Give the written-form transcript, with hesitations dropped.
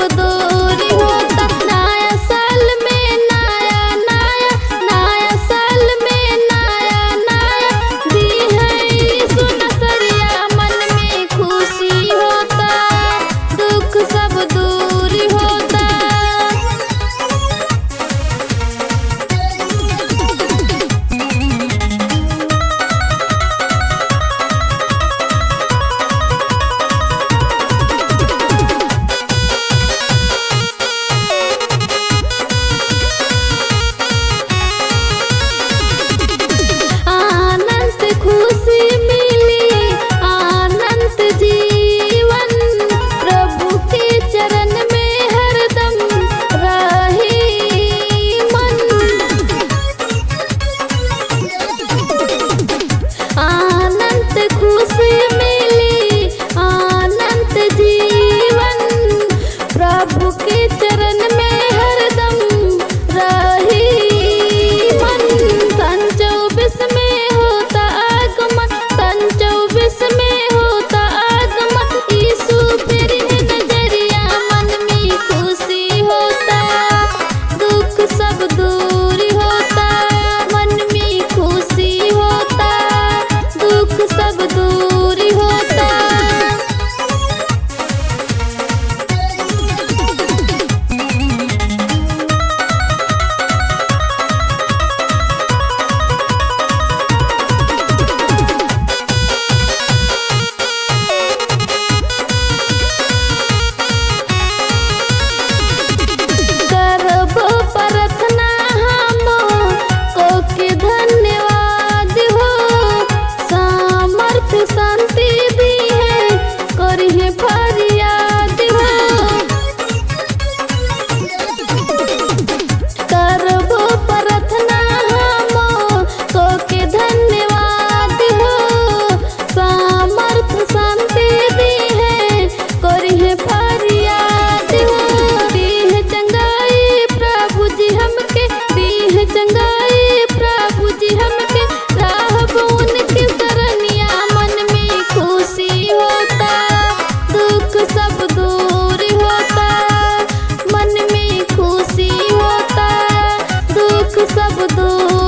सब दूर होता। नया साल में नया नया, नया साल में नया नया दी है सुनसरिया, मन में खुशी होता, दुख सब दूर होता। आनंद खुशी मिली, आनंद जीवन, प्रभु के चरण में हरदम रही मन। आनंद खुशी मिली, आनंद जीवन, प्रभु के चरण में हरदम रही मन। सन 24 में होता आगमन, सन 24 में होता आगमन, यीशु फिर है नजरिया, मन में खुशी होता, दुख सब दूर होता। मन में खुशी होता, दुख सब दूर होता। करबो प्रार्थना हम को के धन्यवाद हो, सामर्थ शांति दी है, करिहे फरियाद हो। करबो प्रार्थना हम को के धन्यवाद हो, सामर्थ शांति दी है, करिहे फरियाद हो। दीह चंगाई प्रभु जी हमके, दीह चंगाई प्रभु जी हमके, राहब उनके सरनिया, मन में खुशी होता, दुख सब दूर होता। मन में खुशी होता, दुख सब दूर